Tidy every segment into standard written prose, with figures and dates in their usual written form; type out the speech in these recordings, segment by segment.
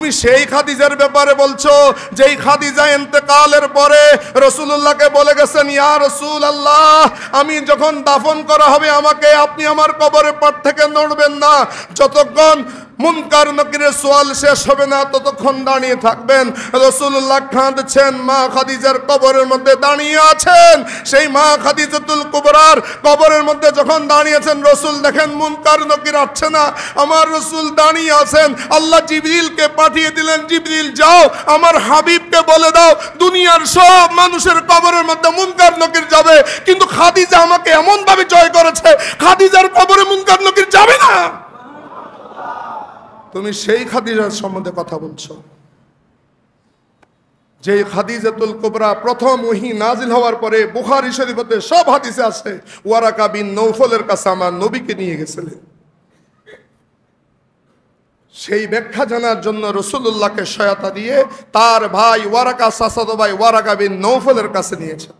তুমি সেই খাদিজার ব্যাপারে বলছো যেই খাদিজা ইন্তেকালের পরে রাসূলুল্লাহকে বলে গেছেন, ইয়া রাসূলুল্লাহ, আমি যখন দাফন করা হবে আমাকে আপনি আমার কবরের পার থেকে নড়বেন না, যতক্ষণ মুনকার নকিরের সওয়াল শেষ হবে না ততক্ষণ দাঁড়িয়ে থাকবেন। রাসূলুল্লাহ কাঁদছেন, মা খাদিজার কবরের মধ্যে দাঁড়িয়ে আছেন। সেই মা খাদিজাতুল কুবরার কবরের মধ্যে যখন দাঁড়িয়েছেন, রাসূল দেখেন মুনকার নকির আসছে না, আমার রাসূল দাঁড়িয়ে আছেন। আল্লাহ জিবরিলকে পাঠিয়ে দিলেন, জিবরিল যাও আমার হাবিবকে বলে দাও দুনিয়ার সব মানুষের কবরের মধ্যে মুনকার নকির যাবে, কিন্তু খাদিজা আমাকে এমন ভাবে জয় করেছে, খাদিজার কবরে মুনকার নকির যাবে না। তুমি সেই খাদিজার সম্বন্ধে কথা বলছো যে খাদিজাতুল কুবরা প্রথম ওহী নাজিল হওয়ার পরে বুখারী শরীফে সব হাদিসে আছে ওয়ারাকা বিন নৌফলের কাছে আমার নবীকে নিয়ে গেছিলেন। সেই ব্যাখ্যা জানার জন্য রাসূলুল্লাহকে সহায়তা দিয়ে তার ভাই ওয়ারাকা, চাচাতো ভাই ওয়ারাকা বিন নৌফলের কাছে নিয়েছে।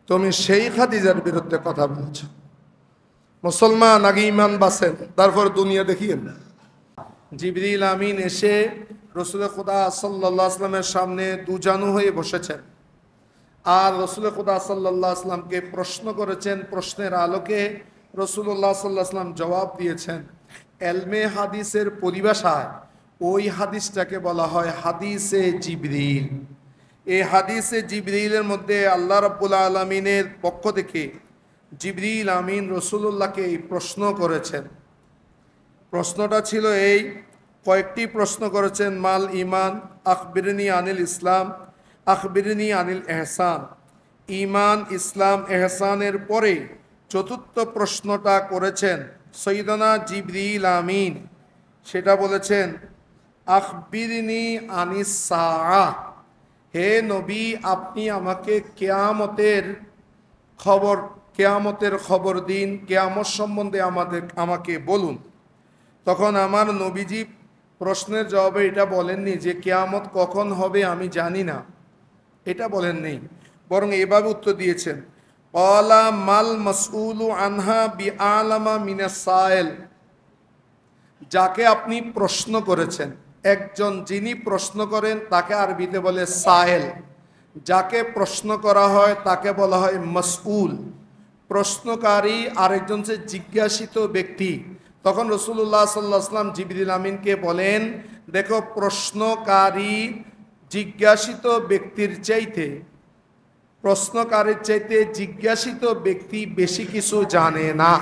তুমি সেই খাদিজার বিরুদ্ধে কথা বলছো। মুসলমান আগে ঈমান বাঁচেন, তারপর দুনিয়া দেখিয়েন না। জিবরিল আমিন এসে রাসূল খুদা সাল্লাল্লাহু আলাইহি ওয়াসাল্লামের সামনে দুজানু হয়ে বসেছেন আর রাসূল খুদা সাল্লাল্লাহু আলাইহি ওয়াসাল্লামকে প্রশ্ন করেছেন। প্রশ্নের আলোকে রাসূলুল্লাহ সাল্লাল্লাহু আলাইহি ওয়াসাল্লাম জবাব দিয়েছেন। এলমে হাদিসের পরিভাষায় ওই হাদিসটাকে বলা হয় হাদিসে জিবরিল। এই হাদিসে জিবরিলের মধ্যে আল্লাহ রাব্বুল আলামিনের পক্ষ থেকে জিবরিল আমিন রাসূলুল্লাহকে এই প্রশ্ন করেছেন। প্রশ্নটা ছিল এই, কয়েকটি প্রশ্ন করেছেন। মাল ইমান, আখবিরনি আনিল ইসলাম, আখবিরনি আনিল এহসান। ইমান, ইসলাম, এহসানের পরে চতুর্থ প্রশ্নটা করেছেন সৈয়দনা জিবরিল আমিন। সেটা বলেছেন আখবিরনি আনিস সাআ, হে নবী আপনি আমাকে কিয়ামতের খবর দিন, কিয়ামত সম্বন্ধে আমাকে বলুন। তখন আমার নবীজি প্রশ্নের জবাবে এটা বলেননি যে কিয়ামত কখন হবে আমি জানি না, এটা বলেন নেই, বরং এভাবে উত্তর দিয়েছেন ক্বালা মাল মাসউলু আনহা বিআলামা মিনাস সাইল। যাকে আপনি প্রশ্ন করেছেন, একজন যিনি প্রশ্ন করেন তাকে আরবিতে বলে সাইল, যাকে প্রশ্ন করা হয় তাকে বলা হয় মাসউল। প্রশ্নকারী আরেকজন যে জিজ্ঞাসিত ব্যক্তি। তখন রাসূলুল্লাহ সাল্লাল্লাহু আলাইহি ওয়াসাল্লাম জিবরিল আমিনকে বলেন, দেখো প্রশ্নকারী জিজ্ঞাসিত ব্যক্তির চাইতে, প্রশ্নকারীর চাইতে জিজ্ঞাসিত ব্যক্তি বেশি কিছু জানে না।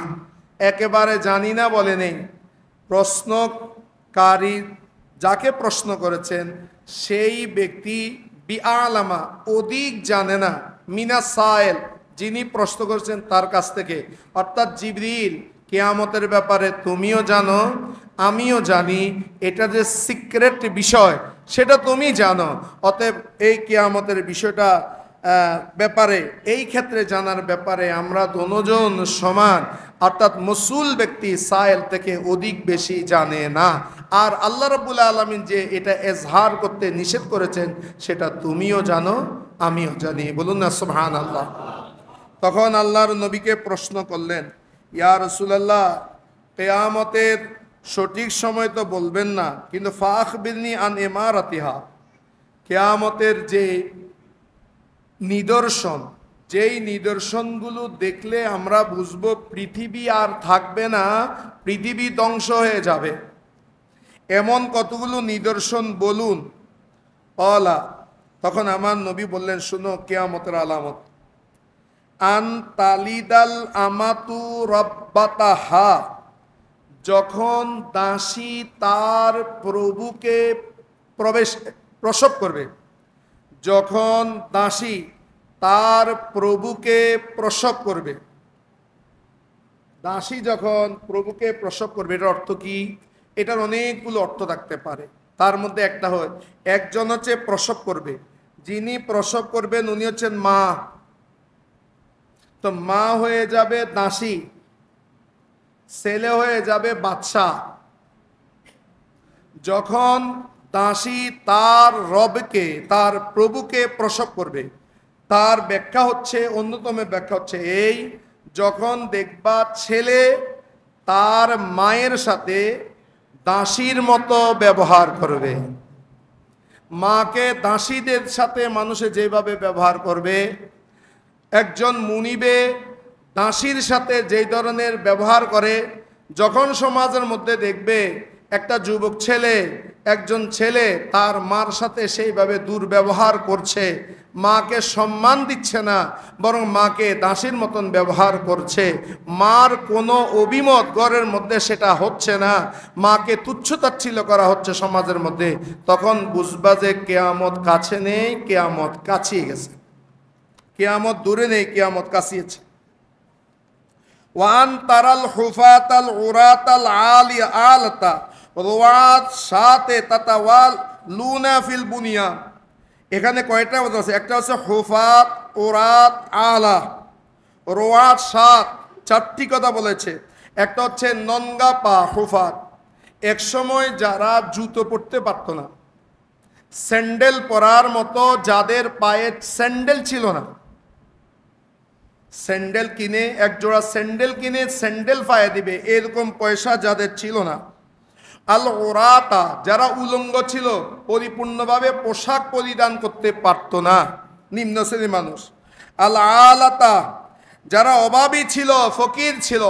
একেবারে জানি না বলে নেই, প্রশ্নকারী যাকে প্রশ্ন করেছেন সেই ব্যক্তি বিআলামা অধিক জানে না মিনাস সাইল, যিনি প্রশ্ন করেছেন তার কাছ থেকে। অর্থাৎ জিবরিল কিয়ামতের ব্যাপারে তুমিও জানো আমিও জানি, এটা যে সিক্রেট বিষয় সেটা তুমি জানো। অতএব এই কিয়ামতের বিষয়টা ব্যাপারে, এই ক্ষেত্রে জানার ব্যাপারে আমরা দুজন সমান। অর্থাৎ মাসউল ব্যক্তি সাইল থেকে অধিক বেশি জানে না। আর আল্লাহ রাব্বুল আলামিন যে এটা এজহার করতে নিষেধ করেছেন সেটা তুমিও জানো আমিও জানি। বলুন না সুবহানাল্লাহ। তখন আল্লাহর নবীকে প্রশ্ন করলেন, ইয়া রাসূলুল্লাহ কিয়ামতের সঠিক সময় তো বলবেন না, কিন্তু ফাখবিরনি আন ইমারাতিহা, কিয়ামতের যে নিদর্শন, যেই নিদর্শনগুলো দেখলে আমরা বুঝবো পৃথিবী আর থাকবে না, পৃথিবী ধ্বংস হয়ে যাবে, এমন কতগুলো নিদর্শন বলুন। ক্বালা, তখন আমার নবী বললেন, শুনো কিয়ামতের আলামত, আন তালিদাল আমাতু রাব্বাতাহা, যখন দাসী তার প্রভুকে প্রসব করবে, যখন দাসী তার প্রভুকে প্রসব করবে। দাসী যখন প্রভুকে প্রসব করবে, এটার অর্থ কি? এটার অনেকগুলো অর্থ থাকতে পারে। তার মধ্যে একটা হয়, একজন হচ্ছে প্রসব করবে, যিনি প্রসব করবেন উনি হচ্ছেন মা, তো মা হয়ে যাবে দাসী, ছেলে হয়ে যাবে বাদশা। যখন দাসী তার রবকে, তার প্রভুকে প্রসব করবে, তার ব্যাখ্যা হচ্ছে, অন্যতম ব্যাখ্যা হচ্ছে এই, যখন দেখবা ছেলে তার মায়ের সাথে দাসীর মতো ব্যবহার করবে। মাকে দাসীদের সাথে মানুষে যেভাবে ব্যবহার করবে, একজন মুনিবে দাসীর সাথে যেই ধরনের ব্যবহার করে, যখন সমাজের মধ্যে দেখবে একটা যুবক ছেলে, একজন ছেলে তার মার সাথে সেইভাবে দুর্ব্যবহার করছে, মাকে সম্মান দিচ্ছে না, বরং মাকে দাসীর মতন ব্যবহার করছে, মার কোনো অভিমত ঘরের মধ্যে সেটা হচ্ছে না, মাকে তুচ্ছতাচ্ছিল্য করা হচ্ছে সমাজের মধ্যে, তখন বুঝবা যে কেয়ামত কাছে নেই, কেয়ামত কাছিয়ে গেছে। কেয়ামত দূরে নেই, কেয়ামত কাছিয়েছে। ওয়ান তারাল হুফাতাল উরাতাল আলতা রওয়াত সাতে তাতাওয়াল লুনা ফিল বুনিয়ান। এখানে কয়টা কথা আছে? একটা হচ্ছে হুফাত, উরাত, আলা, রওয়াত সাত, চারটি কথা বলেছে। একটা হচ্ছে নঙ্গা পা, হুফাত। এক সময় যারা জুতো পরতে পারত না, স্যান্ডেল পরার মতো যাদের পায়ে স্যান্ডেল ছিল না, স্যান্ডেল কিনে, এক জোড়া স্যান্ডেল কিনে স্যান্ডেল পায়ে দিবে এরকম পয়সা যাদের ছিল না। আল ওরাতা, যারা উলঙ্গ ছিল, পরিপূর্ণভাবে পোশাক পরিধান করতে পারত না, নিম্ন শ্রেণীর মানুষ। আল আলাতা, যারা অভাবী ছিল, ফকির ছিল।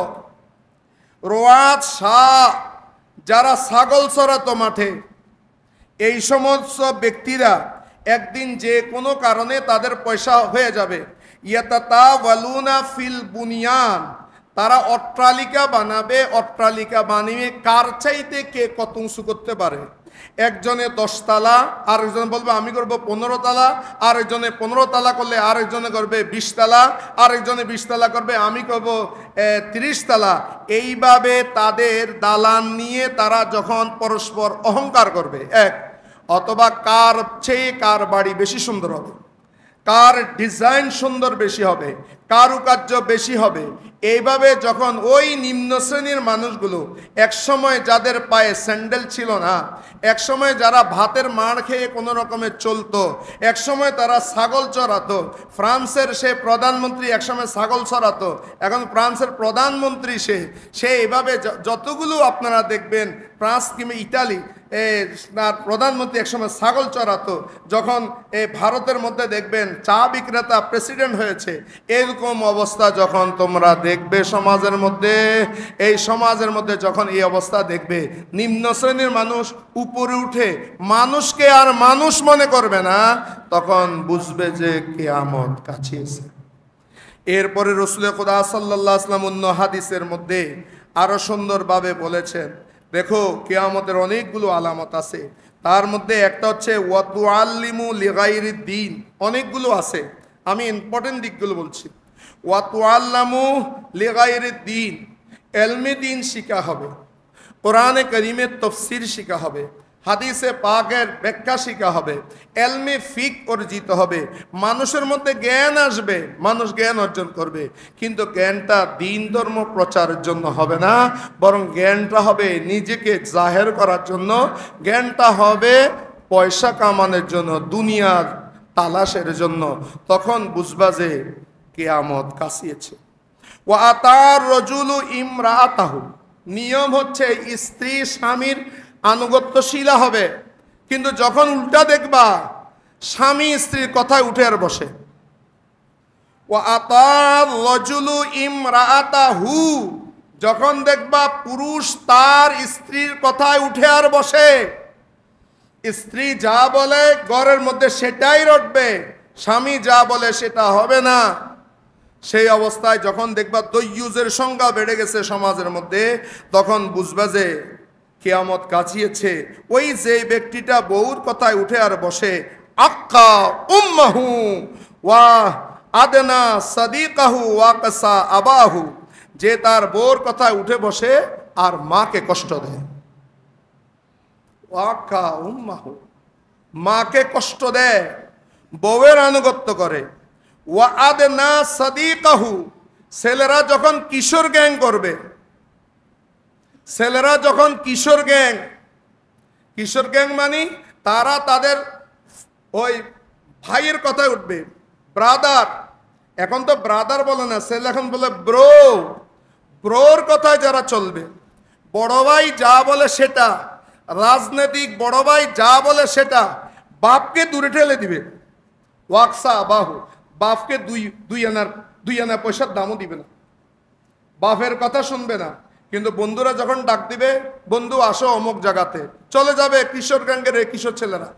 রোয়াত শাহ, যারা ছাগল চড়াতো মাঠে। এই সমস্ত ব্যক্তিরা একদিন যে কোনো কারণে তাদের পয়সা হয়ে যাবে। ইয়াতাতাওয়ালুনা ফিল বুনিয়ান, তারা অট্টালিকা বানাবে, অট্টালিকা বানিয়ে কার চাইতে কে কত উঁচু করতে পারে। একজনে 10 তালা, আরেকজন বলবে আমি করবো 15 তালা, আরেকজনে 15 তালা করলে আরেকজনে করবে 20 তালা, আরেকজনে 20 তালা করবে, আমি করবো 30 তালা। এইভাবে তাদের দালান নিয়ে তারা যখন পরস্পর অহংকার করবে, এক অথবা কার চেয়ে কার বাড়ি বেশি সুন্দর হবে, কার ডিজাইন সুন্দর বেশি হবে, কারুকার্য বেশি হবে, এইভাবে যখন ওই নিম্ন শ্রেণীর মানুষগুলো, একসময় যাদের পায়ে স্যান্ডেল ছিল না, একসময় যারা ভাতের মাড় খেয়ে কোনো রকমে চলতো, একসময় তারা ছাগল চড়াতো, ফ্রান্সের সে প্রধানমন্ত্রী একসময় ছাগল চড়াতো, এখন ফ্রান্সের প্রধানমন্ত্রী সে এইভাবে যতগুলো আপনারা দেখবেন ফ্রান্স কিংবা ইটালি তার প্রধানমন্ত্রী একসময় ছাগল চড়াতো, যখন ভারতের মধ্যে দেখবেন চা বিক্রেতা প্রেসিডেন্ট হয়েছে, এরকম অবস্থা যখন তোমরা দেখবে সমাজের মধ্যে, এই সমাজের মধ্যে যখন এই অবস্থা দেখবে, নিম্ন শ্রেণীর মানুষ উপরে উঠে মানুষকে আর মানুষ মনে করবে না, তখন বুঝবে যে কিয়ামত কাছেছে। এরপরে রাসূল খুদা সাল্লাল্লাহু আলাইহি ওয়াসাল্লাম অন্য হাদিসের মধ্যে আরো সুন্দরভাবে বলেছেন, দেখো কিয়ামতের অনেকগুলো আলামত আছে, তার মধ্যে একটা হচ্ছে ওয়াতুআল্লিমু লিগাইরিদ দ্বীন। অনেকগুলো আছে, আমি ইম্পর্টেন্ট দিকগুলো বলছি। ওয়াতুআল্লামু লিগাইরিদ দ্বীন, এলমে দ্বীন শিখা হবে, কোরআনে কারীমের তাফসীর শিখা হবে, হাদিসে পাকের ব্যাখ্যা শিখা হবে, এলমে ফিক অর্জিত হবে, মানুষের মধ্যে জ্ঞান আসবে, মানুষ জ্ঞান অর্জন করবে, কিন্তু জ্ঞানটা দিন ধর্ম প্রচারের জন্য হবে না, বরং জ্ঞানটা হবে নিজেকে জাহের করার জন্য, জ্ঞানটা হবে পয়সা কামানোর জন্য, দুনিয়ার তালাশের জন্য। তখন বুঝবা যে কিয়ামত কাছিয়েছে। ওয়া আতার রাজুলু ইমরাআতাহু, নিয়ম হচ্ছে স্ত্রী স্বামীর আনুগত্যশীলা হবে, কিন্তু যখন উল্টা দেখবা স্বামী স্ত্রীর কথায় উঠে আর বসে। ওয়া আতার রাজুলু ইমরাআতাহু, যখন দেখবা পুরুষ তার স্ত্রীর কথায় উঠে আর বসে, স্ত্রী যা বলে ঘরের মধ্যে সেটাই রটবে, স্বামী যা বলে সেটা হবে না। সেই অবস্থায় যখন দেখবা দয়ুজের সংখ্যা বেড়ে গেছে সমাজের মধ্যে, তখন বুঝবা যে কিয়ামত কাছিয়েছে। ওই যে ব্যক্তিটা বউর কথায় উঠে আর বসে, আক্কা উম্মাহু ওয়া আদনা সাদিকাহু ওয়া কাসা আবাহু, যে তার বউর কথায় উঠে বসে আর মাকে কষ্ট দেয়। ওয়াক্কা উম্মাহু, মাকে কষ্ট দেয়, বউয়ের আনুগত্য করে। ওয়া আদনা সাদিকাহু, ছেলেরা যখন কিশোর গ্যাং করবে, ছেলেরা যখন কিশোর গ্যাং মানে তারা তাদের ওই ভাইয়ের কথায় উঠবে, ব্রাদার, এখন তো ব্রাদার বলে না, ছেলে এখন বলে ব্রোর কথায় যারা চলবে, বড় ভাই যা বলে সেটা, রাজনৈতিক বড় ভাই যা বলে সেটা, বাপকে দূরে ঠেলে দিবে। ওয়াকসা বাহু, বাপকে দুই আনা পয়সার দামও দিবে না, বাপের কথা শুনবে না। কিন্তু বন্ধুরা যখন ডাক দিবে, বন্ধু আসো অমুক জায়গাতে, চলে যাবে কিশোর গ্যাংয়ের কিশোর ছেলেরা,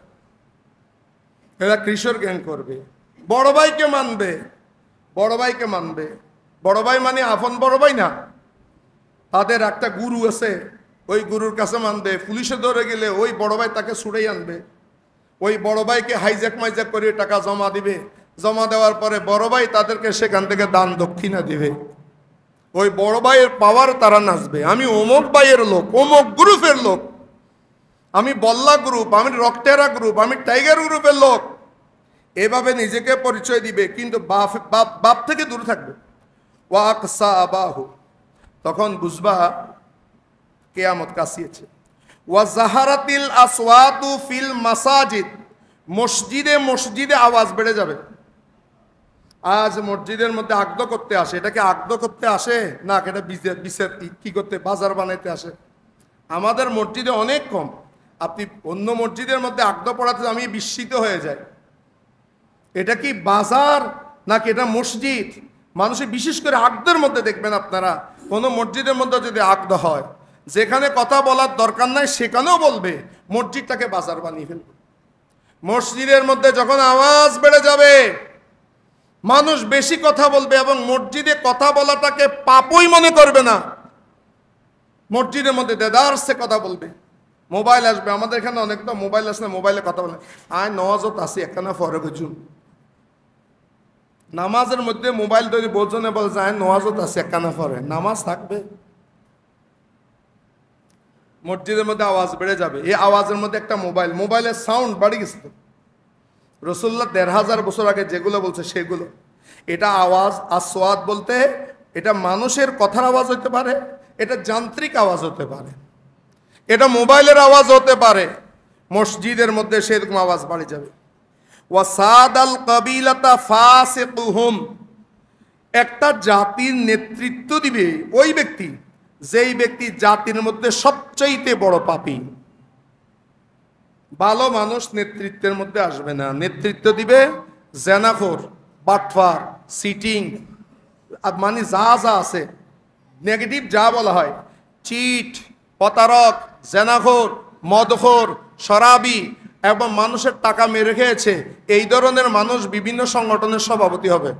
এরা কিশোর গ্যাং করবে। বড় ভাইকে মানবে, বড় ভাইকে মানবে। বড় ভাই মানে আপন বড় ভাই না, তাদের একটা গুরু আছে, ওই গুরুর কাছে মানবে। পুলিশে ধরে গেলে ওই বড় ভাই তাকে ছুড়েই আনবে, ওই বড় ভাইকে হাইজ্যাক মাইজ্যাক করে টাকা জমা দিবে। জমা দেওয়ার পরে বড় ভাই তাদেরকে সেখান থেকে দান দক্ষিণা দিবে। ওই বড় ভাইয়ের পাওয়ার তারা নাচবে, আমি অমুক ভাইয়ের লোক, অমুক গ্রুপের লোক, আমি বল্লা গ্রুপ, আমি রক্তেরা গ্রুপ, আমি টাইগার গ্রুপের লোক, এভাবে নিজেকে পরিচয় দিবে। কিন্তু বাপ থেকে দূরে থাকবে। ওয়াকসা আবাহু, তখন বুঝবা কিয়ামত কাছিয়েছে। ওয়া জাহারাতিল আসওয়াতু ফিল মাসাজিদ, মসজিদে মসজিদে আওয়াজ বেড়ে যাবে। আজ মসজিদের মধ্যে আগদ করতে আসে, এটাকে আগদ করতে আসে না, এটা বিচার কি করতে, বাজার বানাইতে আসে। আমাদের মসজিদে অনেক কম। আপনি অন্য মসজিদের মধ্যে আগদ পড়াতে আমি বিস্মিত হয়ে যাই, এটা কি বাজার নাকি এটা মসজিদ? মানুষের বিশেষ করে আগদের মধ্যে দেখবেন আপনারা, কোনো মসজিদের মধ্যে যদি আগদ হয়, যেখানে কথা বলার দরকার নাই সেখানেও বলবে, মসজিদটাকে বাজার বানিয়ে ফেলবে। মসজিদের মধ্যে যখন আওয়াজ বেড়ে যাবে, মানুষ বেশি কথা বলবে এবং মসজিদে কথা বলাটাকে পাপই মনে করবে না। মসজিদের মধ্যে দেদারসে কথা বলবে। মোবাইল আসবে, আমাদের এখানে অনেক তো মোবাইল আসলে মোবাইলে কথা বলে, আয় নওয়াজত আসি একখানা ফরে গেছুন। নামাজের মধ্যে মোবাইল তৈরি বোঝনে বলে যায় নওয়াজত আছে একখানা ফরে, নামাজ থাকবে? মসজিদের মধ্যে আওয়াজ বেড়ে যাবে, এই আওয়াজের মধ্যে একটা মোবাইলের সাউন্ড বাড়ি গেছে। রসুল্লাহ ১৫০০ বছর আগে যেগুলো বলছে সেগুলো। এটা আওয়াজ আসওয়াত বলতে এটা মানুষের কথার আওয়াজ হতে পারে, এটা যান্ত্রিক আওয়াজ হতে পারে, এটা মোবাইলের আওয়াজ হতে পারে। মসজিদের মধ্যে সেরকম আওয়াজ বাড়ে যাবে। ওয়াসাদাল কাবিলাতা ফাসিকুহুম, একটা জাতির নেতৃত্ব দিবে ওই ব্যক্তি, যেই ব্যক্তি জাতির মধ্যে সবচাইতে বড় পাপী। ভালো মানুষ নেতৃত্বের মধ্যে আসবে না, নেতৃত্ব দিবে জেনাখোর, বাটফার, সিটিং, মানে যা যা আছে নেগেটিভ যা বলা হয়, চিট, প্রতারক, জেনাখোর, মদখোর, শরাবি এবং মানুষের টাকা মেরে খেয়েছে, এই ধরনের মানুষ বিভিন্ন সংগঠনের সভাপতি হবে।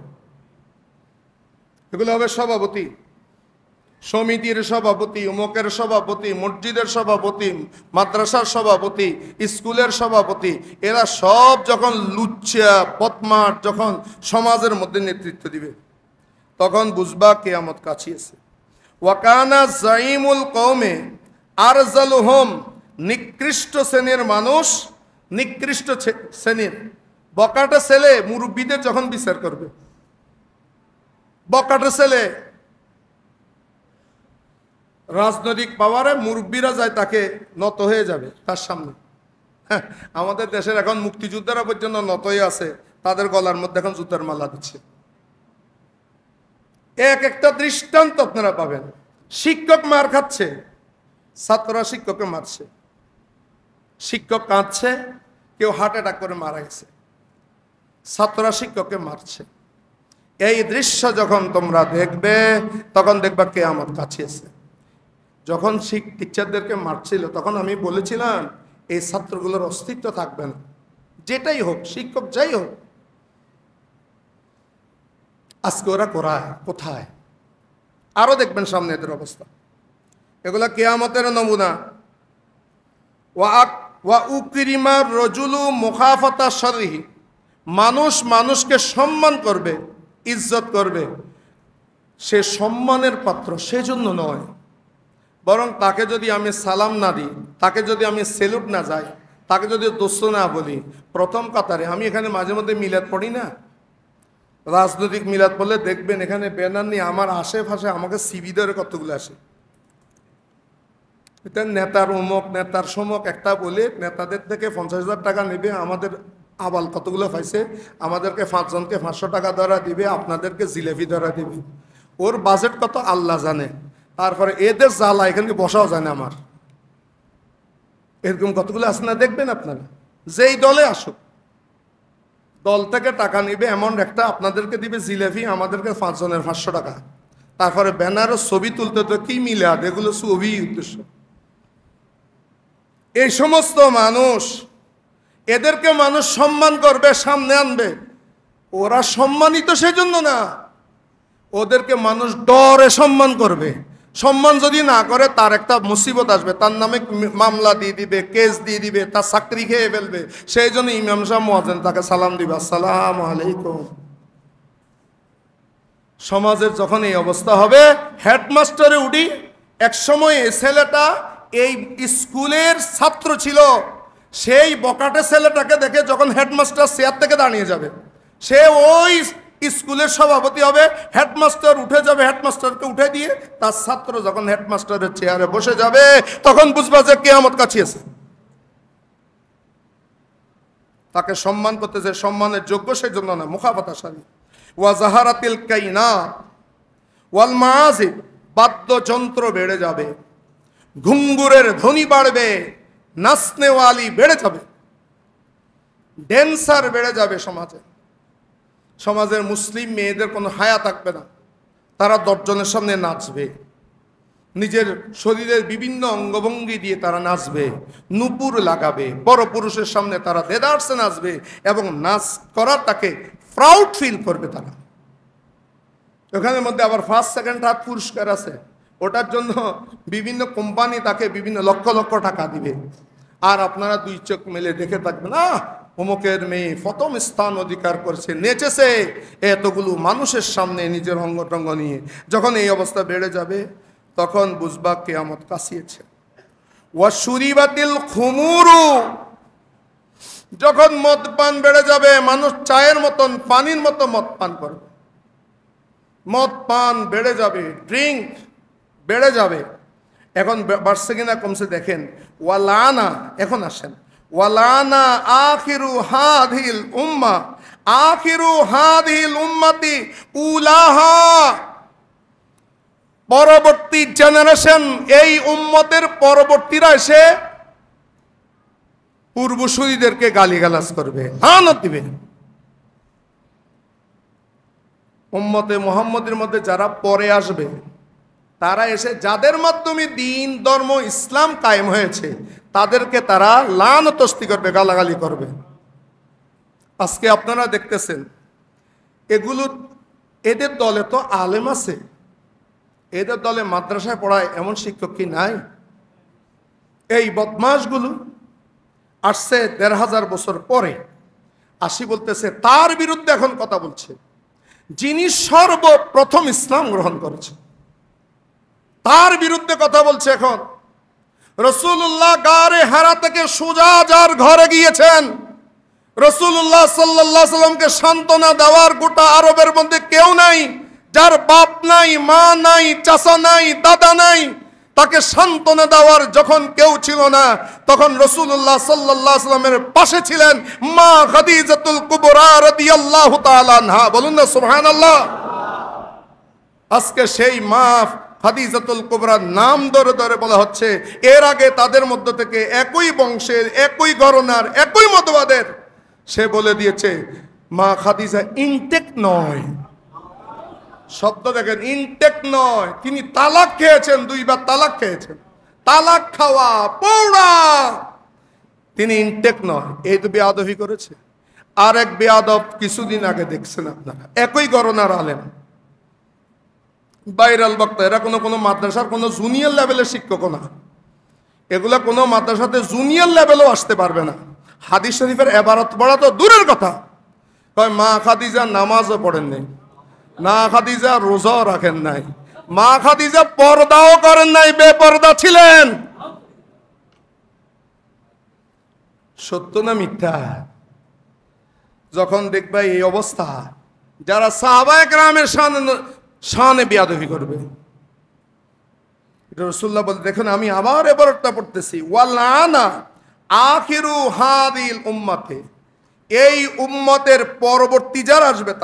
এগুলো হবে সভাপতি, সমিতির সভাপতি, উমকের সভাপতি, মসজিদের সভাপতি, মাদ্রাসার সভাপতি, স্কুলের সভাপতি। এরা সব যখন লুচ্চা বদমাশ যখন সমাজের মধ্যে নেতৃত্ব দিবে, তখন বুঝবা কিয়ামত কাছিয়েছে। ওয়াকানা জাইমুল কওমে আরজালুহুম, নিকৃষ্ট শ্রেণীর মানুষ, নিকৃষ্ট শ্রেণীর বকাটা ছেলে মুরব্বীদের যখন বিচার করবে, বকাটা ছেলে রাজনৈতিক পাওয়ারে মুরব্বীরা যায় তাকে নত হয়ে যাবে তার সামনে। আমাদের দেশের এখন মুক্তিযোদ্ধারা পর্যন্ত নত হয়ে আছে, তাদের গলার মধ্যে এখন জুতার মালা দিচ্ছে। এক একটা দৃষ্টান্ত আপনারা পাবেন। শিক্ষক মার খাচ্ছে, ছাত্ররা শিক্ষককে মারছে, শিক্ষক কাঁদছে, কেউ হার্ট অ্যাটাক করে মারা গেছে, ছাত্ররা শিক্ষককে মারছে। এই দৃশ্য যখন তোমরা দেখবে তখন দেখবা কিয়ামত কাছেছে। যখন টিচারদেরকে মারছিল তখন আমি বলেছিলাম এই ছাত্রগুলোর অস্তিত্ব থাকবে না, যেটাই হোক, শিক্ষক যাই হোক। আজকে ওরা কোথায়? আরো দেখবেন সামনে এদের অবস্থা। এগুলা কিয়ামতের নমুনা। ওয়া উকরিমা রজুলু মুখাফাতা শাররিহি, মানুষ মানুষকে সম্মান করবে, ইজ্জত করবে, সে সম্মানের পাত্র সেজন্য নয়, বরং তাকে যদি আমি সালাম না দিই, তাকে যদি আমি সেলুট না যাই, তাকে যদি দোস্ত না বলি, প্রথম কাতারে আমি এখানে মাঝে মধ্যে মিলাদ পড়ি না, রাজনৈতিক মিলাদ পড়লে দেখবেন এখানে ব্যানার নিয়ে আমার আশেপাশে আমাকে সিবি ধরে কতগুলো আসে। এটা নেতার অমুক, নেতার সমক একটা বলে নেতাদের থেকে 50,000 টাকা নেবে, আমাদের আবাল কতগুলো পাইছে, আমাদেরকে 5 জনকে 500 টাকা ধরা দিবে, আপনাদেরকে জিলেপি ধরা দিবে। ওর বাজেট কত আল্লাহ জানে। তারপরে এদের জ্বালা এখানে বসাও যায় না আমার। এরকম কতগুলো আছে না, দেখবেন আপনারা। যেই দলে আসুক, দল থেকে টাকা নিবে, অ্যামাউন্ট একটা আপনাদেরকে দিবে জিলেপি, আমাদেরকে 5 জনের 500 টাকা। তারপরে ব্যানারও ছবি তুলতে তো কি মিলাদ, এগুলো ছবি উদ্দেশ্য। এই সমস্ত মানুষ, এদেরকে মানুষ সম্মান করবে, সামনে আনবে। ওরা সম্মানিত সেজন্য না, ওদেরকে মানুষ ডরে সম্মান করবে। সম্মান যদি না করে তার একটা মুসিবত আসবে, তার নামে মামলা দিয়ে দিবে, কেস দিয়ে দিবে, তার চাকরি খেয়ে ফেলবে। সেই জন্য ইমাম সাহেব মুয়াজ্জিন তাকে সালাম দিবে, আসসালামু আলাইকুম। সমাজের যখন এই অবস্থা হবে, হেডমাস্টারে উঠি। এক সময় এই ছেলেটা এই স্কুলের ছাত্র ছিল, সেই বকাটে ছেলেটাকে দেখে যখন হেডমাস্টার চেয়ার থেকে দাঁড়িয়ে যাবে, সে ওই স্কুলের সভাপতি হবে। হেডমাস্টার উঠে যাবে, হেডমাস্টারকে উঠে দিয়ে তার ছাত্র যখন হেডমাস্টারের চেয়ারে বসে যাবে, তখন বুঝবা যে কিয়ামত কাছিয়েছে। তাকে সম্মান করতে, যে সম্মানের যোগ্য সেই জন্য না। মুখাফাতাশালী ওয়া জাহারাতিল কাইনাত ওয়াল মাআজিব, বাদ্যযন্ত্র বেড়ে যাবে, ঘুঙ্গুরের ধ্বনি বাড়বে, নাচনেওয়ালি বেড়ে যাবে, ড্যান্সার বেড়ে যাবে সমাজে। সমাজের মুসলিম মেয়েদের কোনো হায়া থাকবে না, তারা 10 জনের সামনে নাচবে, নিজের শরীরের বিভিন্ন অঙ্গভঙ্গি দিয়ে তারা নাচবে, নুপুর লাগাবে, বড় পুরুষের সামনে তারা দেদারসে নাচবে, এবং নাচ করার তাকে প্রাউড ফিল করবে তারা। ওখানের মধ্যে আবার ফার্স্ট সেকেন্ড থার্ড পুরস্কার আছে, ওটার জন্য বিভিন্ন কোম্পানি তাকে বিভিন্ন লক্ষ লক্ষ টাকা দিবে। আর আপনারা 2 চোখ মেলে দেখে থাকবেন, না অমুকের মেয়ে প্রথম স্থান অধিকার করেছে, নেচেছে এতগুলো মানুষের সামনে নিজের অঙ্গটঙ্গ নিয়ে। যখন এই অবস্থা বেড়ে যাবে, তখন বুঝবা কিয়ামত কাছিয়েছে। ওয়াশুরিবাতিল খুমুরু, যখন মদ পান বেড়ে যাবে, মানুষ চায়ের মতন পানির মতো মদ পান করবে, মদ পান বেড়ে যাবে, ড্রিঙ্ক বেড়ে যাবে। এখন বাড়ছে কিনা কমছে দেখেন। ওয়ালানা, এখন আসেন, ওয়ালানা আখিরু হাদিল উম্মাহ, আখিরু হাদিল উম্মতি উলাহা, পরবর্তী জেনারেশন, এই উম্মতের পরবর্তীরা এসে পূর্বসূরীদেরকে গালিগালাজ করবে, লানত দিবে। উম্মতে মুহাম্মদের মধ্যে যারা পরে আসবে, তারা এসে যাদের মাধ্যমে দিন ধর্ম ইসলাম কায়েম হয়েছে, তাদেরকে তারা লানতস্তি করবে, গালাগালি করবে। আজকে আপনারা দেখতেছেন এগুলো, এদের দলে তো আলেম আছে, এদের দলে মাদ্রাসায় পড়ায় এমন শিক্ষক কি নাই? এই বদমাশগুলো আসছে 1500 বছর পরে, আসি বলতেছে তার বিরুদ্ধে এখন কথা বলছে, যিনি সর্বপ্রথম ইসলাম গ্রহণ করেছে, তার বিরুদ্ধে কথা বলছে। এখন রাসূলুল্লাহ গারে হারা থেকে সোজা যার ঘরে গিয়েছেন, রাসূলুল্লাহ সাল্লাল্লাহু আলাইহি সাল্লামকে সান্ত্বনা দেওয়ার গোটা আরবের মধ্যে কেউ নাই, যার বাপ নাই, মা নাই, চাচা নাই, দাদা নাই, তাকে সান্ত্বনা দেওয়ার যখন কেউ ছিল না, তখন রাসূলুল্লাহ সাল্লাল্লাহু আলাইহি সাল্লামের পাশে ছিলেন মা খাদিজাতুল কুবরা রাদিয়াল্লাহু তাআলা আনহা। বলুন না সুবহানাল্লাহ। আজকে সেই মা খাদিজাতুল কুবরার নাম ধরে ধরে বলা হচ্ছে, এর আগে তাদের মধ্য থেকে একই বংশের, একই ঘরানার, একই মতবাদের, সে বলে দিয়েছে মা খাদিজা ইনটেক নয়। শব্দ দেখেন, ইনটেক নয়, তিনি তালাক খেয়েছেন, 2 বার তালাক খেয়েছেন, তালাক খাওয়া পৌড়া, তিনি ইনটেক নয়। এই তো বেয়াদবি করেছে। আর এক বেয়াদব কিছুদিন আগে দেখছেন আপনারা, একই ঘরানার আলেম, ভাইরাল বক্তা, এরা কোনো মাদ্রাসার কোনো জুনিয়র লেভেলের শিক্ষক না, এগুলা কোনো মাদ্রাসাতে জুনিয়র লেভেলও আসতে পারবে না। হাদিস শরীফের ইবারত পড়া তো দূরের কথা, কয় মা খাদিজা নামাজও পড়েন নাই, মা খাদিজা রোজাও রাখেন নাই, মা খাদিজা পর্দাও করেন নাই, বেপর্দা ছিলেন। সত্য না মিথ্যা? যখন দেখবা এই অবস্থা, যারা সাহাবায়ে কেরামের শানে বেয়াদবি করবে, এটা রাসূলুল্লাহ বলে, দেখুন আমি আবার এবারটা পড়তেছি, ওয়ালানা আখিরু হাদিল উম্মতে, এই উম্মতের পরবর্তী যারা আসবে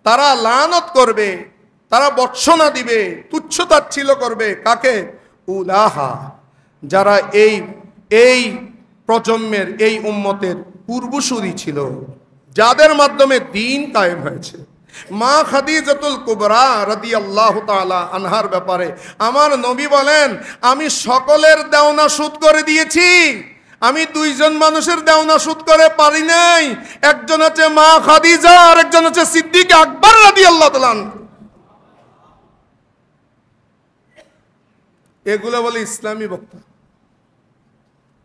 তারা লানত করবে, তারা বর্ষনা দিবে, তুচ্ছতাচ্ছিল্য করবে। কাকে? উলাহা, যারা এই এই প্রজন্মের, এই উম্মতের পূর্বসূরি ছিল, যাদের মাধ্যমে দিন কায়েম হয়েছে। মা খাদিজাতুল কুবরা রাদিয়াল্লাহু তাআলা আনহার ব্যাপারে আমার নবী বলেন, আমি সকলের দেওনা শোধ করে দিয়েছি, আমি দুইজন মানুষের দেওনা শোধ করে পারি নাই। একজন হচ্ছে মা খাদিজা, আর একজন হচ্ছে সিদ্দিক আকবর রাদিয়াল্লাহু তাআলা। এগুলো বলে ইসলামী বক্তা।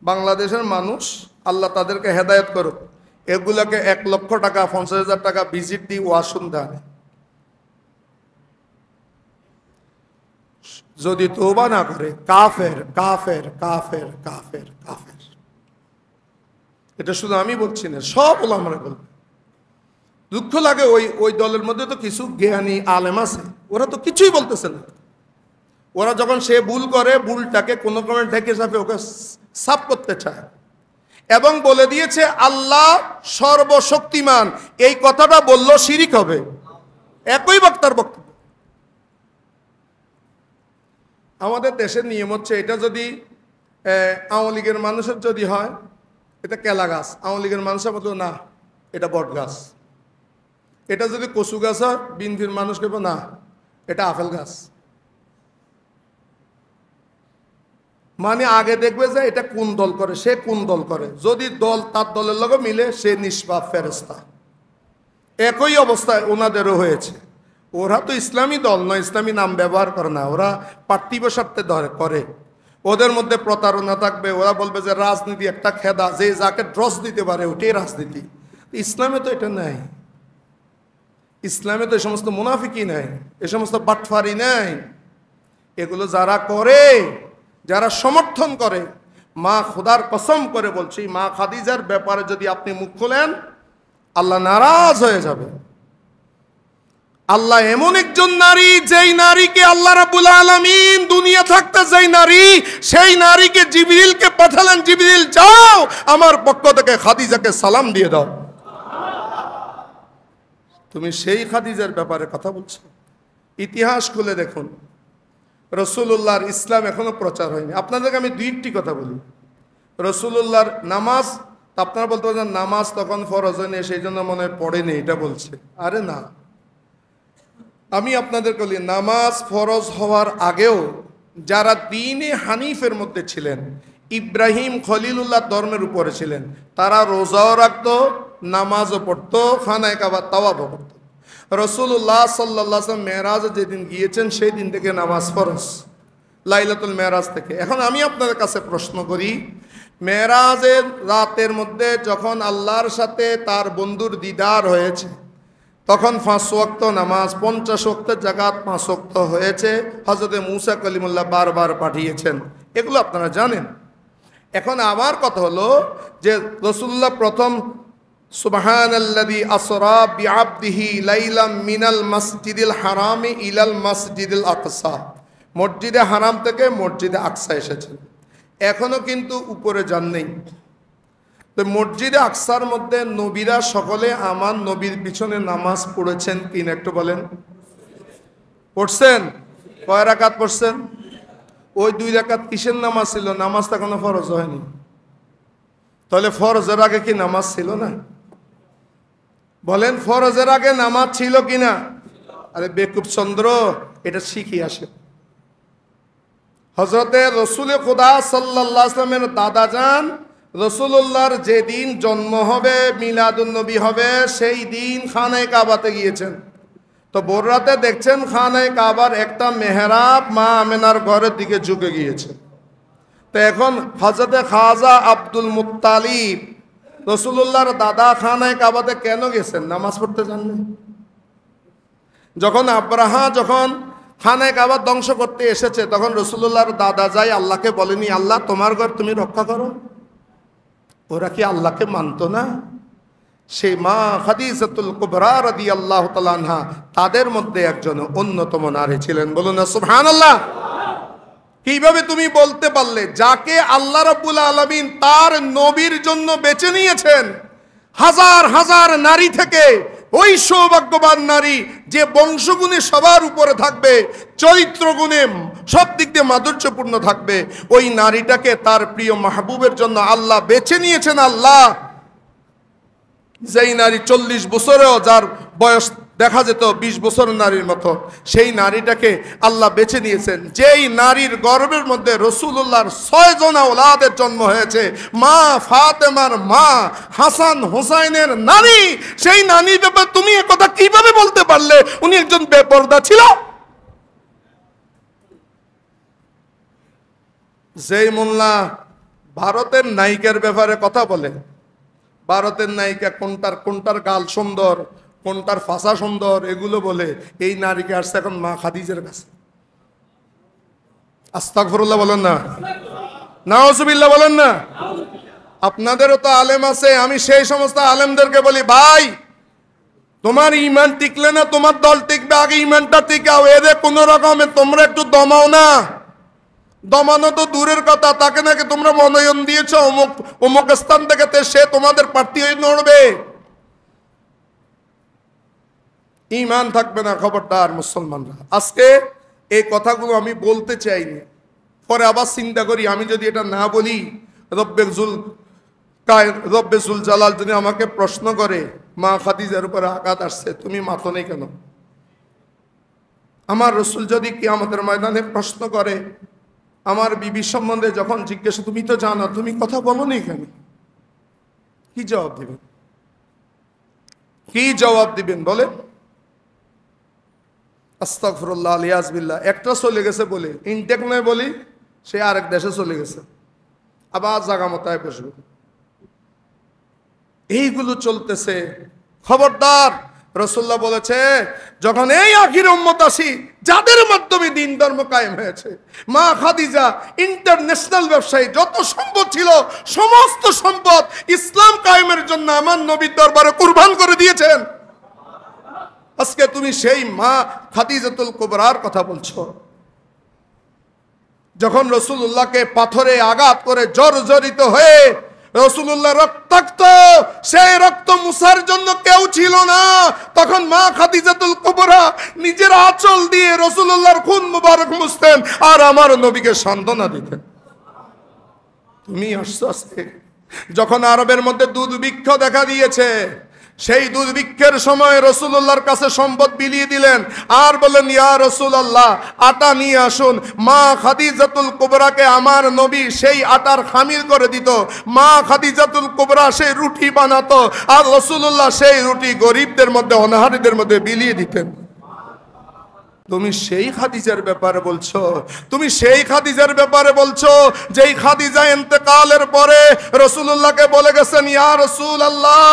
বাংলাদেশের মানুষ, আল্লাহ তাদেরকে হেদায়েত করুক, এগুলাকে 1 লক্ষ টাকা 50,000 টাকা ভিজিট দিয়ে ওয়াজ শুনতে হয়। যদি তওবা না করে কাফের কাফের কাফের কাফের কাফের। এটা শুধু আমি বলছি না, সব ওলামারা বলবে। দুঃখ লাগে, ওই দলের মধ্যে তো কিছু জ্ঞানী আলেম আছে, ওরা তো কিছুই বলতেছে না। ওরা যখন সে ভুল করে, ভুলটাকে কোনো ক্রমে ঢেকে সাফে ওকে সাফ করতে চায় এবং বলে দিয়েছে আল্লাহ সর্বশক্তিমান। এই কথাটা বললো শিরিক হবে, একই বক্তার বক্তব্য। আমাদের দেশের নিয়ম হচ্ছে, এটা যদি আওয়ামী লীগের মানুষের যদি হয়, এটা কেলা গাছ, আওয়ামী লীগের মানুষের মতো না, এটা বট গাছ। এটা যদি কচু গাছ হয়, বিএনপির মানুষ কেব না, এটা আপেল গাছ। মানে আগে দেখবে যে এটা কোন দল করে, সে কোন দল করে। যদি দল তার দলের লগে মিলে, সে নিষ্পাপ ফেরেশতা। একই অবস্থায় ওনাদেরও হয়েছে। ওরা তো ইসলামী দল নয়, ইসলামী নাম ব্যবহার করে না, ওরা পার্থিব স্বার্থে করে। ওদের মধ্যে প্রতারণা থাকবে, ওরা বলবে যে রাজনীতি একটা খেদা, যে যাকে ড্রস দিতে পারে ওটাই রাজনীতি। ইসলামে তো এটা নাই, ইসলামে তো এই সমস্ত মুনাফিকি নাই, এ সমস্ত বাটফারি নাই। এগুলো যারা করে, যারা সমর্থন করে, মা খোদার কসম করে বলছি, মা খাদিজার ব্যাপারে যদি আপনি মুখ খোলেন, আল্লাহ নারাজ হয়ে যাবে। আল্লাহ এমন একজন নারী, যেই নারীকে আল্লাহ রাব্বুল আলামিন দুনিয়া থাকতে যেই নারী, সেই নারীকে জিবরিলকে পাঠালেন, জিবরিল যাও আমার পক্ষ থেকে খাদিজাকে সালাম দিয়ে দাও। তুমি সেই খাদিজার ব্যাপারে কথা বলছো? ইতিহাস খুলে দেখুন, রসুল্লাহর ইসলাম এখনো প্রচার হয়নি। আপনাদেরকে আমি 2টি কথা বলি। রসুল্লাহর নামাজ, আপনারা বলতে পারেন নামাজ তখন ফরজ হয়নি, সেই জন্য মনে হয় পড়েনি, এটা বলছে। আরে না, আমি আপনাদেরকে বলি, নামাজ ফরজ হওয়ার আগেও যারা দ্বীনে হানিফের মধ্যে ছিলেন, ইব্রাহিম খলিলুল্লাহ ধর্মের উপরে ছিলেন, তারা রোজাও রাখতো, নামাজও পড়তো, খানায়ে কাবা তাওয়াফও করতো। রসুল্লাহ সাল্লাল্লাহু আলাইহি ওয়াসাল্লাম মেরাজে যেদিন গিয়েছেন, সেই দিন থেকে নামাজ ফরজ, লাইলাতুল মেরাজ থেকে। এখন আমি আপনাদের কাছে প্রশ্ন করি, মেরাজের রাতের মধ্যে যখন আল্লাহর সাথে তার বন্ধুর দিদার হয়েছে, তখন 5 ওয়াক্ত নামাজ, 50 ওয়াক্তের জাকাত 5 ওয়াক্ত হয়েছে। হযরতে মুসা কলিমুল্লাহ বারবার পাঠিয়েছেন, এগুলো আপনারা জানেন। এখন আমার কথা হলো যে রাসূলুল্লাহ প্রথম সুবহানাল্লাযী আসরা বিআবদিহি লাইলাম মিনাল মাসজিদিল হারামি ইলাল মাসজিদিল আকসা, মসজিদে হারাম থেকে মসজিদে আকসা এসেছেন। এখনো কিন্তু উপরে যান নেই। তো মসজিদে আকসার মধ্যে নবীরা সকলে আমার নবীর পিছনে নামাজ পড়েছেন কিনা একটু বলেন? পড়ছেন? কয় রাকাত পড়ছেন? ওই 2 রাকাত কিসের নামাজ ছিল? নামাজটা কোনো ফরজ হয়নি। তাহলে ফরজের আগে কি নামাজ ছিল না? বলেন, ফরজের আগে নামাজ ছিল কিনা? আরে বেকুব চন্দ্র, এটা শিখি আসে। হযরতে রসুল খুদা সাল্লাল্লাহু আলাইহি ওয়াসাল্লামের দাদা যান রসুল্লাহর যেদিন জন্ম হবে, মিলাদুন নবী হবে, সেই দিন খানায়ে কাবাতে গিয়েছেন। তো ভোর রাতে দেখছেন খানায়ে কাবার একটা মেহরাব মা আমেনার ঘরের দিকে ঝুঁকে গিয়েছে। তো এখন হযরতে খাজা আব্দুল মুত্তালিব রসুল্লাহর দাদা খানায়ে কাবাতে কেন গেছেন? নামাজ পড়তে জানলেন। যখন আব্রাহা যখন খানায়ে কাবা ধ্বংস করতে এসেছে, তখন রসুল্লাহর দাদা যাই আল্লাহকে বলেনি, আল্লাহ তোমার ঘর তুমি রক্ষা করো। ওরা কি আল্লাহকে মানতো না? সেই মা খাদিজাতুল কুবরা রাদিয়াল্লাহু তাআলা আনহা তাদের মধ্যে একজন অন্যতম নারী ছিলেন। বলুন না সুবহানাল্লাহ। কিভাবে তুমি বলতে পারলে যাকে আল্লাহ রাব্বুল আলামিন তার নবীর জন্য বেছে নিয়েছেন হাজার হাজার নারী থেকে, ওই সৌভাগ্যবান নারী যে বংশগুণে সবার উপরে থাকবে, চরিত্র গুণে সব দিক দিয়ে মাধুর্যপূর্ণ থাকবে, ওই নারীটাকে তার প্রিয় মাহবুবের জন্য আল্লাহ বেছে নিয়েছেন। আল্লাহ যেই নারী 40 বছরেও যার বয়স দেখা যেত 20 বছরের নারীর মতো, সেই নারীটাকে আল্লাহ বেছে নিয়েছেন। যেই নারীর গর্ভের মধ্যে রাসূলুল্লাহর 6 জন আওলাদের জন্ম হয়েছে, মা ফাতেমার মা হাসান হুসাইনের নারী, সেই নারীর ব্যাপারে তুমি এ কথা কিভাবে বলতে পারলে উনি একজন বেপরদা ছিল? যেই মোল্লা ভারতের নায়িকার ব্যাপারে কথা বলে, ভারতের নায়িকা কোনটার গাল সুন্দর, কোনটার ফাঁসা সুন্দর, এগুলো বলে, এই নারীকে আসছে এখন মা খাদিজার কাছে। আস্তাগফিরুল্লাহ বলেন না, নাউজুবিল্লাহ বলেন না। আপনাদেরও তো আলেম আছে, আমি সেই সমস্ত আলেমদেরকে বলি, ভাই তোমার ইমান টিকলে না তোমার দল টিকবে, আগে ইমানটা টিকাও। এদের কোন রকমে তোমরা একটু দমাও না। দমানো তো দূরের কথা, তাকে নাকি তোমরা মনোনয়ন দিয়েছ অমুক স্থান থেকে, সে তোমাদের প্রার্থী হয়ে নড়বে। ঈমান থাকবে না, খবরদার মুসলমানরা। আজকে এই কথাগুলো আমি বলতে চাইনি, পরে আবার চিন্তা করি আমি যদি এটা না বলি, রব্বে জুল জালাল যদি আমাকে প্রশ্ন করে মা খাদিজার উপরে আঘাত আসছে, তুমি মাথো নেই কেন? আমার রসুল যদি কিয়ামতের ময়দানে প্রশ্ন করে আমার বিবি সম্বন্ধে, যখন জিজ্ঞাসা তুমি তো জানো, তুমি কথা বলো নি কেন? কি জবাব দিবেন? কি জবাব দিবেন বলেন? আস্তাগফিরুল্লাহ আলিয়াজ বিল্লাহ। একটা চলে গেছে বলে ইনটেক নয় বলি, সে আরেক দেশে চলে গেছে, আবার জাগা মতায় বসবে। এইগুলো চলতেছে। খবরদার, রাসূলুল্লাহ বলেছে যখন এই আখির উম্মত আসি যাদের মাধ্যমে দিন ধর্ম কায়েম হয়েছে, মা খাদিজা ইন্টারন্যাশনাল ব্যবসায়ী, যত সম্পদ ছিল সমস্ত সম্পদ ইসলাম কায়েমের জন্য আমার নবীর দরবারে কুরবান করে দিয়েছেন। আজকে তুমি সেই মা খাদিজাতুল কুবরার কথা বলছো। যখন রাসূলুল্লাহকে পাথরে আঘাত করে জর্জরিত হয়ে রাসূলুল্লাহ রক্তাক্ত, সেই রক্ত মুছার জন্য কেউ ছিল না, তখন মা খাদিজাতুল কুবরা নিজের আঁচল দিয়ে রাসূলুল্লাহর খুন মুবারক মুছতেন আর আমার নবীকে সান্ত্বনা দিতেন। তুমি আসছো আজকে যখন আরবের মধ্যে দুর্ভিক্ষ দেখা দিয়েছে, সেই দুর্ভিক্ষের সময় রাসূলুল্লাহর কাছে সম্পদ বিলিয়ে দিলেন আর বললেন, ইয়া রাসূলুল্লাহ আটা নিয়ে আসুন। মা খাদিজাতুল কুবরাকে আমার নবী সেই আটার খামির করে দিত, মা খাদিজাতুল কুবরা সেই রুটি বানাতো আর রাসূলুল্লাহ সেই রুটি গরিবদের মধ্যে, অনাহারীদের মধ্যে বিলিয়ে দিতেন। তুমি সেই খাদিজার ব্যাপারে বলছো, তুমি সেই খাদিজার ব্যাপারে বলছো যেই খাদিজা ইন্তেকালের পরে রাসূলুল্লাহকে বলে গেছেন, ইয়া রাসূলুল্লাহ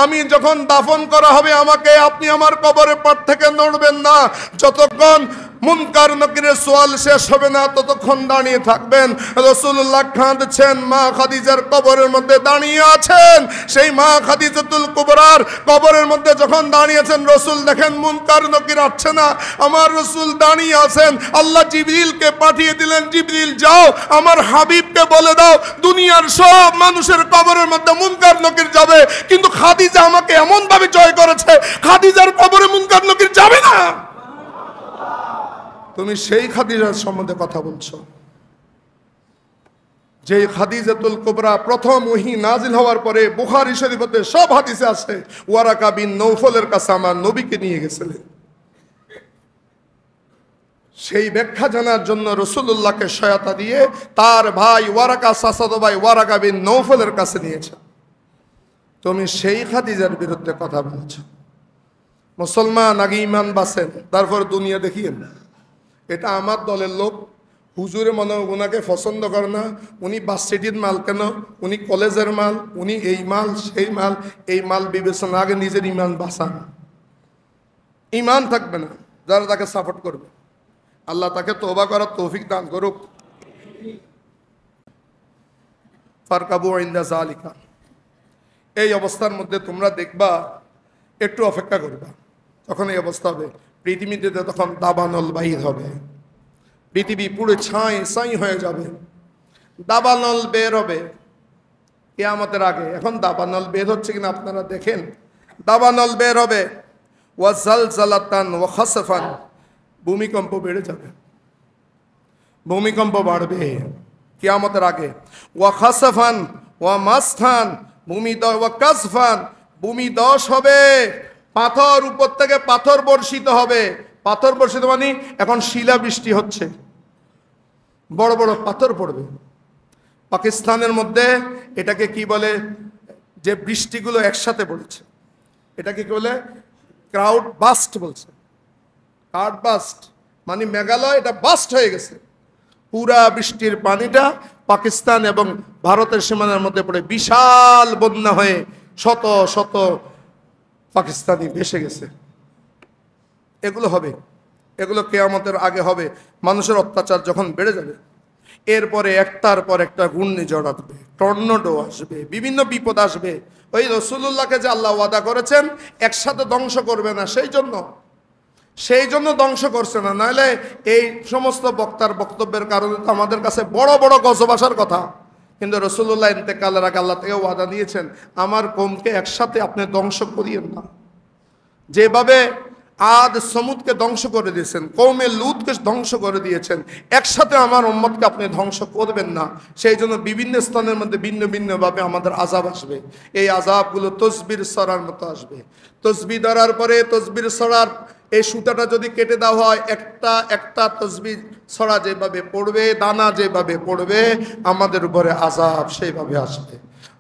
আমি যখন দাফন করা হবে আমাকে আপনি আমার কবরের পার থেকে নড়বেন না, যতক্ষণ মুনকার নাকিরের সওয়াল শেষ হবে না ততক্ষণ দাঁড়িয়ে থাকবেন। রাসূলুল্লাহ কাঁদছেন, মা খাদিজার কবরের মধ্যে দাঁড়িয়ে আছেন। সেই মা খাদিজাতুল কুবরার কবরের মধ্যে যখন দাঁড়িয়েছেন, রাসূল দেখেন মুনকার নাকির আসছে না, আমার রাসূল দাঁড়িয়ে আছেন। আল্লাহ জিবরিলকে পাঠিয়ে দিলেন, জিবরিল যাও আমার হাবিবকে বলে দাও দুনিয়ার সব মানুষের কবরের মধ্যে মুনকার নাকির যাবে, কিন্তু খাদিজা আমাকে এমন ভাবে জয় করেছে, খাদিজার কবরে মুনকার নাকির যাবে না। তুমি সেই খাদিজার সম্বন্ধে কথা বলছো, যে খাদিজাতুল কুবরা প্রথম ওহী নাজিল হওয়ার পরে বুখারী শরীফে সব হাদিসে আছে, ওয়ারাকা বিন নৌফলের কাছে আমার নবীকে নিয়ে গেছিলেন। সেই ব্যাখ্যা জানার জন্য রাসূলুল্লাহকে সহায়তা দিয়ে তার ভাই ওয়ারাকা, চাচাতো ভাই ওয়ারাকা বিন নৌফলের কাছে নিয়েছে। তুমি সেই খাদিজার বিরুদ্ধে কথা বলছো। মুসলমান আগে ইমান বাঁচেন, তারপর দুনিয়া দেখিয়েন। এটা আমার দলের লোক, হুজুরে মনে ওনাকে পছন্দ করে না, উনি বাসসিটির মাল কেন, উনি কলেজের মাল, উনি এই মাল সেই মাল, এই মাল বিবেচনা আগে নিজের ইমান বাঁচান। ইমান থাকবে না যারা তাকে সাপোর্ট করবে, আল্লাহ তাকে তওবা করার তৌফিক দান করুক। ফারকাবু ইনদা যালিকা, এই অবস্থার মধ্যে তোমরা দেখবা, একটু অপেক্ষা করবা, তখন এই অবস্থা হবে। পৃথিবীতে তখন দাবানল বাহির হবে, পৃথিবী পুরো ছাই ছাই হয়ে যাবে, দাবানল বের হবে কিয়ামতের আগে। এখন দাবানল বের হচ্ছে কিনা আপনারা দেখেন, দাবানল বের হবে। ওয়া জালজালাতান ওয়া খাসফান, ভূমিকম্প বেড়ে যাবে। ভূমিকম্প বাড়বে কিয়ামতের আগে। ওয়া খাসাফান ওয়া মাসখান, ওয়া কাসফান, ভূমি ধস হবে, পাথর উপর থেকে পাথর বর্ষিত হবে। পাথর বর্ষিত মানে এখন শিলা বৃষ্টি হচ্ছে, বড় বড় পাথর পড়বে। পাকিস্তানের মধ্যে এটাকে কি বলে, যে বৃষ্টিগুলো একসাথে পড়েছে, এটাকে কি বলে, ক্রাউড বাস্ট বলছে। ক্রাউড বাস্ট মানে মেঘালয় এটা বাস্ট হয়ে গেছে, পুরা বৃষ্টির পানিটা পাকিস্তান এবং ভারতের সীমানার মধ্যে পড়ে বিশাল বন্যা হয়ে শত শত পাকিস্তানি ভেসে গেছে। এগুলো হবে, এগুলো কিয়ামতের আগে হবে। মানুষের অত্যাচার যখন বেড়ে যাবে, এরপরে একটার পর একটা ঘূর্ণিঝড় আসবে, টর্নেডো আসবে, বিভিন্ন বিপদ আসবে। ওই রাসূলুল্লাহকে যে আল্লাহ ওয়াদা করেছেন একসাথে ধ্বংস করবে না, সেই জন্য ধ্বংস করছে না। নাহলে এই সমস্ত বক্তার বক্তব্যের কারণে তো আমাদের কাছে বড় বড় গজব আসার কথা। কিন্তু রাসূলুল্লাহ ইন্তেকালের আগে আল্লাহ থেকে ওয়াদা দিয়েছেন, আমার কওমকে একসাথে আপনি ধ্বংস করিয়েন না। যেভাবে আদ সমুদকে ধ্বংস করে দিয়েছেন, কওমে লুতকে ধ্বংস করে দিয়েছেন, একসাথে আমার উম্মতকে আপনি ধ্বংস করবেন না। সেই জন্য বিভিন্ন স্থানের মধ্যে ভিন্ন ভিন্নভাবে আমাদের আযাব আসবে। এই আযাবগুলো তসবির সরার মতো আসবে। তসবি ধরার পরে তসবির সরার এই সুতাটা যদি কেটে দেওয়া হয়, একটা একটা তসবি ছড়া যেভাবে পড়বে, দানা যেভাবে পড়বে, আমাদের উপরে আযাব সেইভাবে আসবে।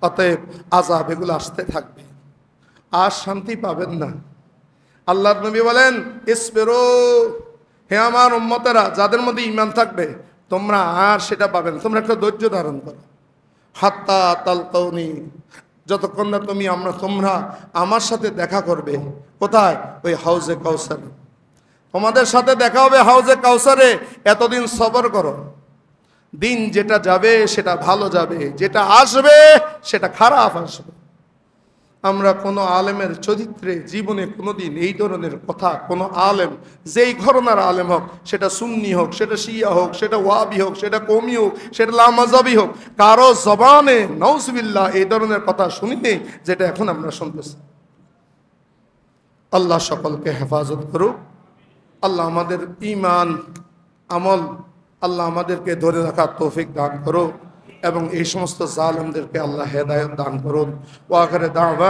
অতএব আযাব এগুলো আসতে থাকবে, আর শান্তি পাবেন না। আল্লাহর নবী বলেন, ইসবিরু, হে আমার উম্মতেরা, যাদের মধ্যে ঈমান থাকবে তোমরা আর সেটা পাবেন, তোমরা একটা ধৈর্য ধারণ করো। হাত্তা তালকাউনি, যতক্ষণ না তোমরা আমার সাথে দেখা করবে। কোথায়? ওই হাউজে কাউসারে। তোমাদের সাথে দেখা হবে হাউজে কাউসারে। এতদিন সবর করো, দিন যেটা যাবে সেটা ভালো যাবে, যেটা আসবে সেটা খারাপ আসবে। আমরা কোনো আলেমের চরিত্রে জীবনে কোনোদিন এই ধরনের কথা, কোনো আলেম যেই ঘরানার আলেম হোক, সেটা সুন্নি হোক, সেটা শিয়া হোক, সেটা ওয়াহাবি হোক, সেটা কওমি হোক, সেটা লামাযাবি হোক, কারো জবানে নাউজুবিল্লাহ এই ধরনের কথা শুনিনি যেটা এখন আমরা শুনতেছি। আল্লাহ সকলকে হেফাজত করুক। আল্লাহ আমাদের ঈমান আমল আল্লাহ আমাদেরকে ধরে রাখার তৌফিক দান করুক, এবং এই সমস্ত জালেমদেরকে আল্লাহ হেদায়েত দান করুন। ওয়া আখিরু দাওয়া